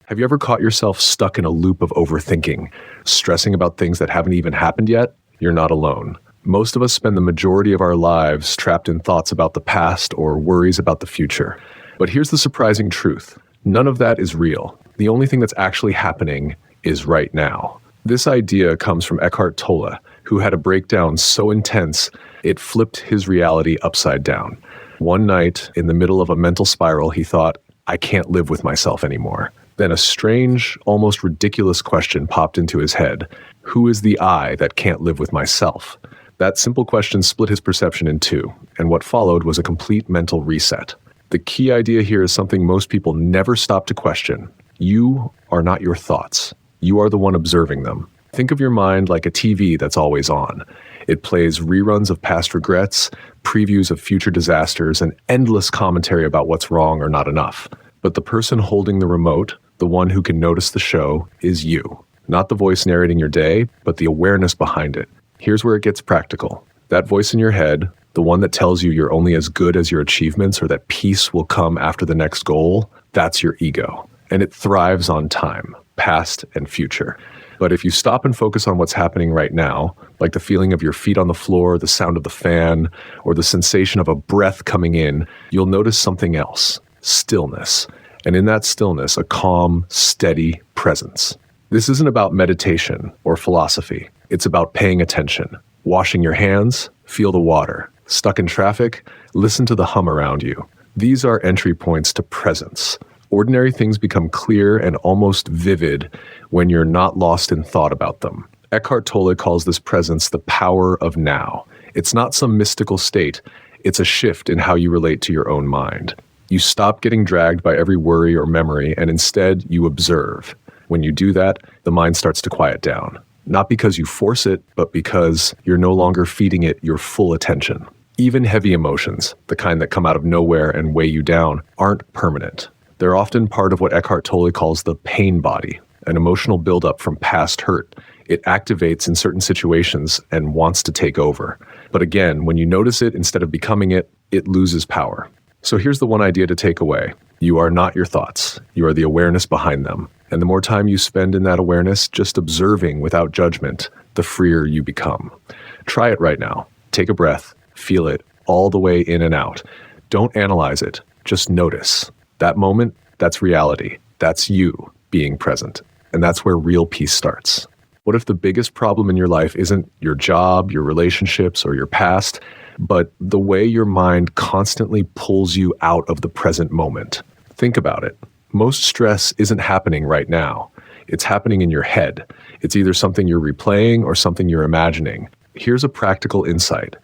Have you ever caught yourself stuck in a loop of overthinking, stressing about things that haven't even happened yet? You're not alone. Most of us spend the majority of our lives trapped in thoughts about the past or worries about the future. But here's the surprising truth. None of that is real. The only thing that's actually happening is right now. This idea comes from Eckhart Tolle, who had a breakdown so intense it flipped his reality upside down. One night, in the middle of a mental spiral, he thought, I can't live with myself anymore. Then a strange, almost ridiculous question popped into his head. Who is the I that can't live with myself? That simple question split his perception in two, and what followed was a complete mental reset. The key idea here is something most people never stop to question. You are not your thoughts. You are the one observing them. Think of your mind like a TV that's always on. It plays reruns of past regrets, previews of future disasters, and endless commentary about what's wrong or not enough. But the person holding the remote, the one who can notice the show, is you. Not the voice narrating your day, but the awareness behind it. Here's where it gets practical. That voice in your head, the one that tells you you're only as good as your achievements or that peace will come after the next goal, that's your ego. And it thrives on time, past and future. But if you stop and focus on what's happening right now, like the feeling of your feet on the floor, the sound of the fan, or the sensation of a breath coming in, you'll notice something else, stillness. And in that stillness, a calm, steady presence. This isn't about meditation or philosophy. It's about paying attention, washing your hands, feel the water. Stuck in traffic, listen to the hum around you. These are entry points to presence. Ordinary things become clear and almost vivid when you're not lost in thought about them. Eckhart Tolle calls this presence the power of now. It's not some mystical state. It's a shift in how you relate to your own mind. You stop getting dragged by every worry or memory, and instead you observe. When you do that, the mind starts to quiet down. Not because you force it, but because you're no longer feeding it your full attention. Even heavy emotions, the kind that come out of nowhere and weigh you down, aren't permanent. They're often part of what Eckhart Tolle calls the pain body, an emotional buildup from past hurt. It activates in certain situations and wants to take over. But again, when you notice it instead of becoming it, it loses power. So here's the one idea to take away. You are not your thoughts. You are the awareness behind them. And the more time you spend in that awareness, just observing without judgment, the freer you become. Try it right now. Take a breath, feel it all the way in and out. Don't analyze it, just notice. That moment, that's reality. That's you being present. And that's where real peace starts. What if the biggest problem in your life isn't your job, your relationships, or your past, but the way your mind constantly pulls you out of the present moment? Think about it. Most stress isn't happening right now. It's happening in your head. It's either something you're replaying or something you're imagining. Here's a practical insight.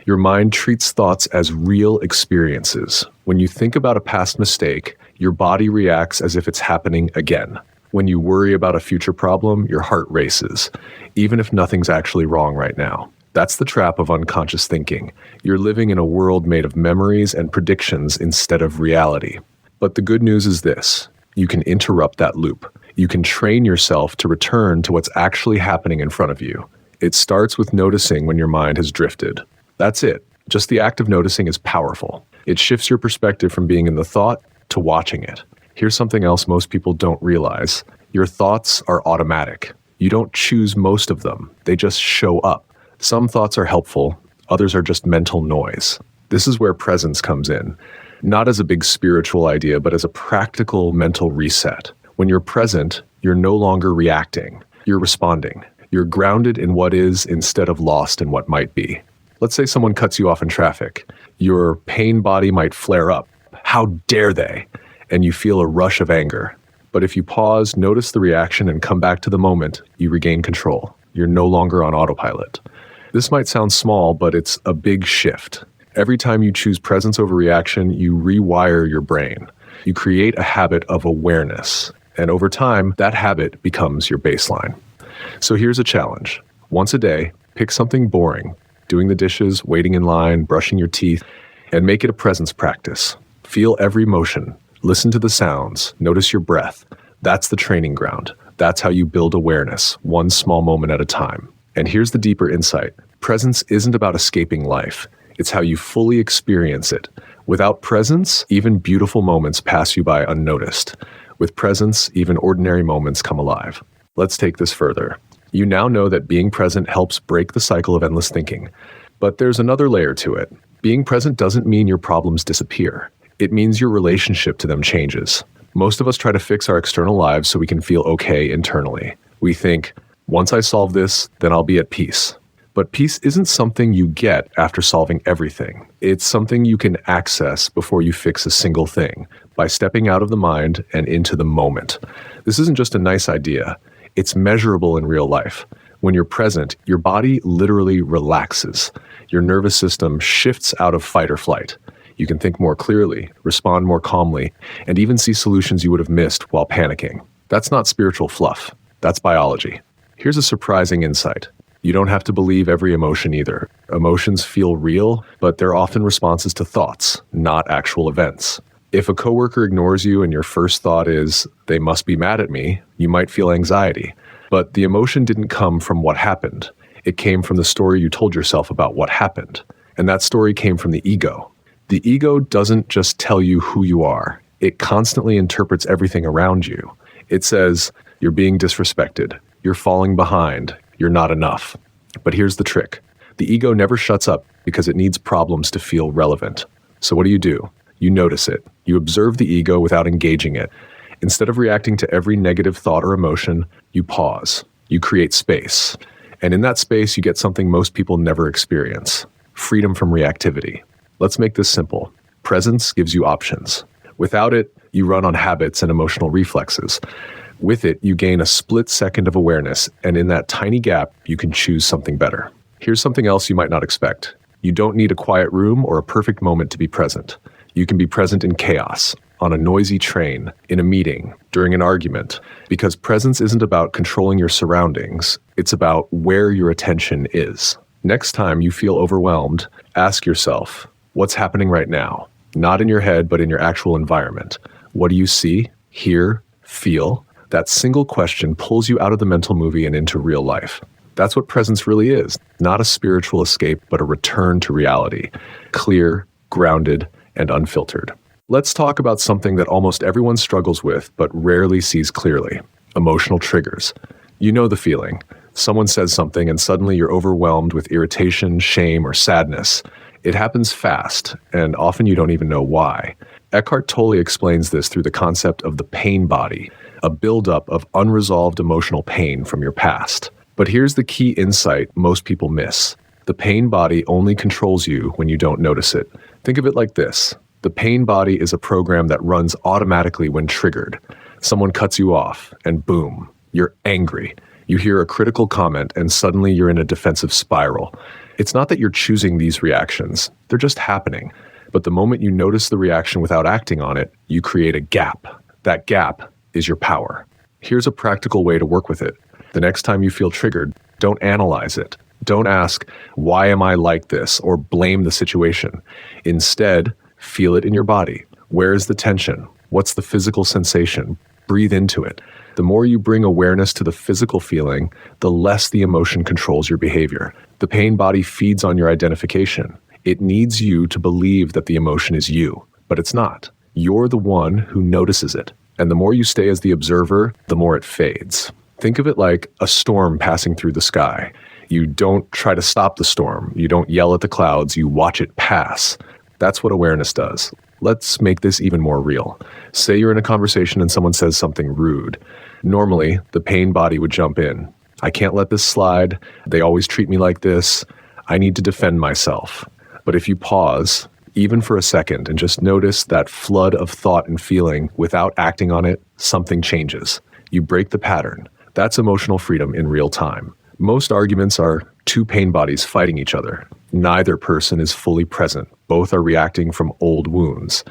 Your mind treats thoughts as real experiences. When you think about a past mistake, your body reacts as if it's happening again. When you worry about a future problem, your heart races, even if nothing's actually wrong right now. That's the trap of unconscious thinking. You're living in a world made of memories and predictions instead of reality. But the good news is this. You can interrupt that loop. You can train yourself to return to what's actually happening in front of you. It starts with noticing when your mind has drifted. That's it. Just the act of noticing is powerful. It shifts your perspective from being in the thought to watching it. Here's something else most people don't realize. Your thoughts are automatic. You don't choose most of them. They just show up. Some thoughts are helpful. Others are just mental noise. This is where presence comes in. Not as a big spiritual idea, but as a practical mental reset. When you're present, you're no longer reacting. You're responding. You're grounded in what is instead of lost in what might be. Let's say someone cuts you off in traffic. Your pain body might flare up. How dare they? And you feel a rush of anger. But if you pause, notice the reaction, and come back to the moment, you regain control. You're no longer on autopilot. This might sound small, but it's a big shift. Every time you choose presence over reaction, you rewire your brain. You create a habit of awareness. And over time, that habit becomes your baseline. So here's a challenge. Once a day, pick something boring, doing the dishes, waiting in line, brushing your teeth, and make it a presence practice. Feel every motion. Listen to the sounds. Notice your breath. That's the training ground. That's how you build awareness, one small moment at a time. And here's the deeper insight. Presence isn't about escaping life. It's how you fully experience it. Without presence, even beautiful moments pass you by unnoticed. With presence, even ordinary moments come alive. Let's take this further. You now know that being present helps break the cycle of endless thinking. But there's another layer to it. Being present doesn't mean your problems disappear. It means your relationship to them changes. Most of us try to fix our external lives so we can feel okay internally. We think, once I solve this, then I'll be at peace. But peace isn't something you get after solving everything. It's something you can access before you fix a single thing, by stepping out of the mind and into the moment. This isn't just a nice idea. It's measurable in real life. When you're present, your body literally relaxes. Your nervous system shifts out of fight or flight. You can think more clearly, respond more calmly, and even see solutions you would have missed while panicking. That's not spiritual fluff. That's biology. Here's a surprising insight. You don't have to believe every emotion either. Emotions feel real, but they're often responses to thoughts, not actual events. If a coworker ignores you and your first thought is, they must be mad at me, you might feel anxiety. But the emotion didn't come from what happened. It came from the story you told yourself about what happened. And that story came from the ego. The ego doesn't just tell you who you are. It constantly interprets everything around you. It says, you're being disrespected. You're falling behind. You're not enough. But here's the trick. The ego never shuts up because it needs problems to feel relevant. So what do? You notice it. You observe the ego without engaging it. Instead of reacting to every negative thought or emotion, you pause. You create space. And in that space, you get something most people never experience: freedom from reactivity. Let's make this simple. Presence gives you options. Without it, you run on habits and emotional reflexes. With it, you gain a split second of awareness, and in that tiny gap, you can choose something better. Here's something else you might not expect. You don't need a quiet room or a perfect moment to be present. You can be present in chaos, on a noisy train, in a meeting, during an argument, because presence isn't about controlling your surroundings. It's about where your attention is. Next time you feel overwhelmed, ask yourself, what's happening right now? Not in your head, but in your actual environment. What do you see, hear, feel? That single question pulls you out of the mental movie and into real life. That's what presence really is. Not a spiritual escape, but a return to reality. Clear, grounded, and unfiltered. Let's talk about something that almost everyone struggles with, but rarely sees clearly. Emotional triggers. You know the feeling. Someone says something and suddenly you're overwhelmed with irritation, shame, or sadness. It happens fast, and often you don't even know why. Eckhart Tolle explains this through the concept of the pain body, a buildup of unresolved emotional pain from your past. But here's the key insight most people miss. The pain body only controls you when you don't notice it. Think of it like this. The pain body is a program that runs automatically when triggered. Someone cuts you off, and boom, you're angry. You hear a critical comment, and suddenly you're in a defensive spiral. It's not that you're choosing these reactions. They're just happening. But the moment you notice the reaction without acting on it, you create a gap. That gap is your power. Here's a practical way to work with it. The next time you feel triggered, don't analyze it. Don't ask, why am I like this, or blame the situation. Instead, feel it in your body. Where is the tension? What's the physical sensation? Breathe into it. The more you bring awareness to the physical feeling, the less the emotion controls your behavior. The pain body feeds on your identification. It needs you to believe that the emotion is you, but it's not. You're the one who notices it. And the more you stay as the observer, the more it fades. Think of it like a storm passing through the sky. You don't try to stop the storm. You don't yell at the clouds. You watch it pass. That's what awareness does. Let's make this even more real. Say you're in a conversation and someone says something rude. Normally, the pain body would jump in. I can't let this slide. They always treat me like this. I need to defend myself. But if you pause, even for a second, and just notice that flood of thought and feeling without acting on it, something changes. You break the pattern. That's emotional freedom in real time. Most arguments are two pain bodies fighting each other. Neither person is fully present. Both are reacting from old wounds.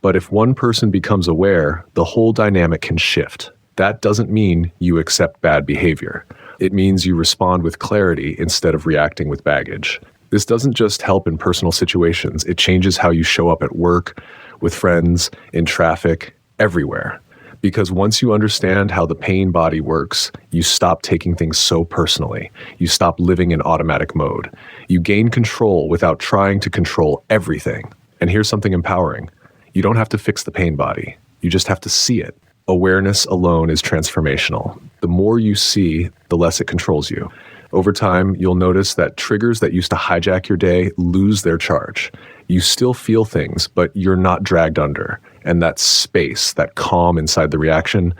But if one person becomes aware, the whole dynamic can shift. That doesn't mean you accept bad behavior. It means you respond with clarity instead of reacting with baggage. This doesn't just help in personal situations. It changes how you show up at work, with friends, in traffic, everywhere. Because once you understand how the pain body works, you stop taking things so personally. You stop living in automatic mode. You gain control without trying to control everything. And here's something empowering. You don't have to fix the pain body. You just have to see it. Awareness alone is transformational. The more you see, the less it controls you. Over time, you'll notice that triggers that used to hijack your day lose their charge. You still feel things, but you're not dragged under. And that space, that calm inside the reaction,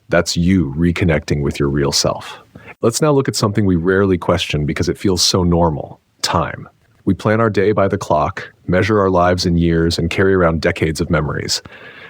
that's you reconnecting with your real self. Let's now look at something we rarely question because it feels so normal: time. We plan our day by the clock, measure our lives in years, and carry around decades of memories.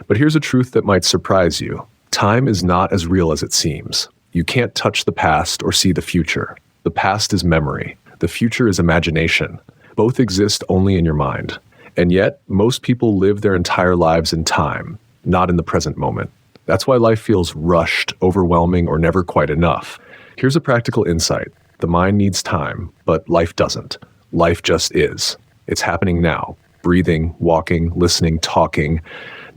But here's a truth that might surprise you. Time is not as real as it seems. You can't touch the past or see the future. The past is memory. The future is imagination. Both exist only in your mind. And yet, most people live their entire lives in time, not in the present moment. That's why life feels rushed, overwhelming, or never quite enough. Here's a practical insight. The mind needs time, but life doesn't. Life just is. It's happening now. Breathing, walking, listening, talking.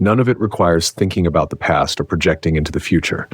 None of it requires thinking about the past or projecting into the future.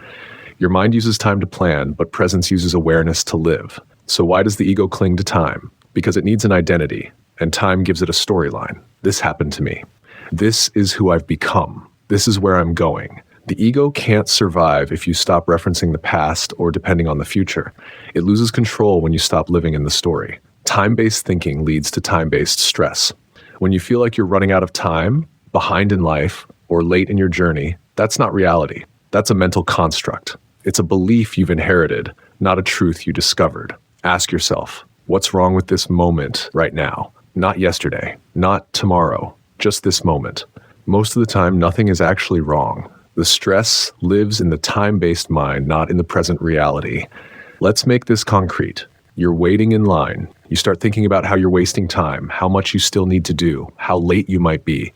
Your mind uses time to plan, but presence uses awareness to live. So why does the ego cling to time? Because it needs an identity, and time gives it a storyline. This happened to me. This is who I've become. This is where I'm going. The ego can't survive if you stop referencing the past or depending on the future. It loses control when you stop living in the story. Time-based thinking leads to time-based stress. When you feel like you're running out of time, behind in life, or late in your journey, that's not reality. That's a mental construct. It's a belief you've inherited, not a truth you discovered. Ask yourself, what's wrong with this moment right now? Not yesterday, not tomorrow, just this moment. Most of the time, nothing is actually wrong. The stress lives in the time-based mind, not in the present reality. Let's make this concrete. You're waiting in line. You start thinking about how you're wasting time, how much you still need to do, how late you might be.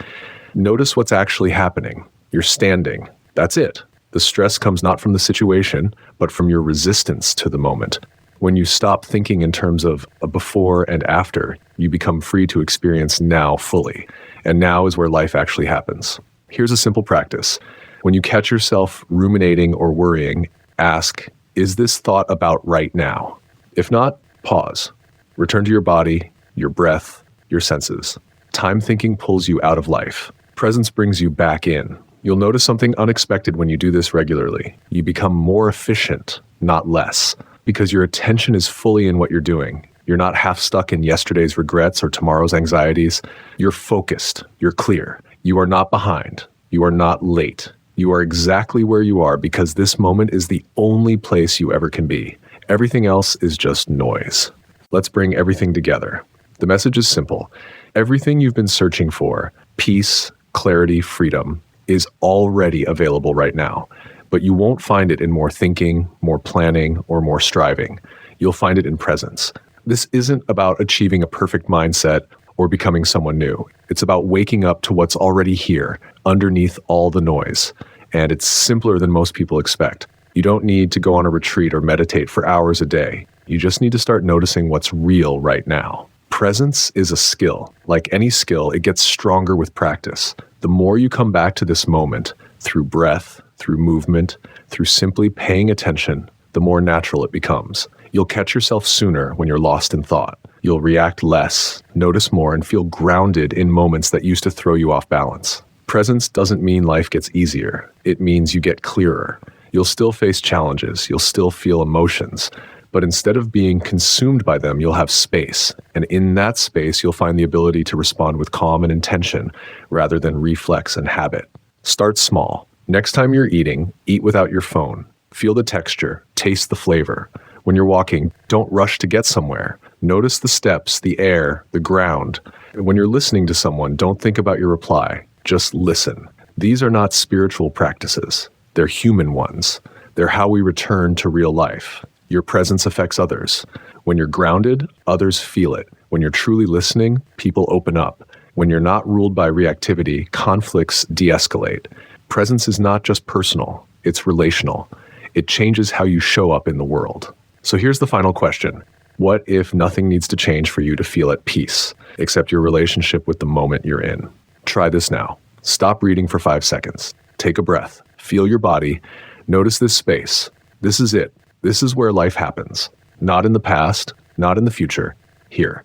Notice what's actually happening. You're standing. That's it. The stress comes not from the situation, but from your resistance to the moment. When you stop thinking in terms of a before and after, you become free to experience now fully. And now is where life actually happens. Here's a simple practice. When you catch yourself ruminating or worrying, ask, is this thought about right now? If not, pause. Return to your body, your breath, your senses. Time thinking pulls you out of life. Presence brings you back in. You'll notice something unexpected when you do this regularly. You become more efficient, not less, because your attention is fully in what you're doing. You're not half stuck in yesterday's regrets or tomorrow's anxieties. You're focused. You're clear. You are not behind. You are not late. You are exactly where you are because this moment is the only place you ever can be. Everything else is just noise. Let's bring everything together. The message is simple. Everything you've been searching for, peace, clarity, freedom, is already available right now. But you won't find it in more thinking, more planning, or more striving. You'll find it in presence. This isn't about achieving a perfect mindset or becoming someone new. It's about waking up to what's already here, underneath all the noise. And it's simpler than most people expect. You don't need to go on a retreat or meditate for hours a day. You just need to start noticing what's real right now. Presence is a skill. Like any skill, it gets stronger with practice. The more you come back to this moment, through breath, through movement, through simply paying attention, the more natural it becomes. You'll catch yourself sooner when you're lost in thought. You'll react less, notice more, and feel grounded in moments that used to throw you off balance. Presence doesn't mean life gets easier. It means you get clearer. You'll still face challenges. You'll still feel emotions. But instead of being consumed by them, you'll have space. And in that space, you'll find the ability to respond with calm and intention rather than reflex and habit. Start small. Next time you're eating, eat without your phone. Feel the texture, taste the flavor. When you're walking, don't rush to get somewhere. Notice the steps, the air, the ground. When you're listening to someone, don't think about your reply. Just listen. These are not spiritual practices. They're human ones. They're how we return to real life. Your presence affects others. When you're grounded, others feel it. When you're truly listening, people open up. When you're not ruled by reactivity, conflicts de-escalate. Presence is not just personal, it's relational. It changes how you show up in the world. So here's the final question. What if nothing needs to change for you to feel at peace, except your relationship with the moment you're in? Try this now. Stop reading for 5 seconds. Take a breath. Feel your body. Notice this space. This is it. This is where life happens. Not in the past, not in the future, here.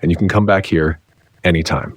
And you can come back here anytime.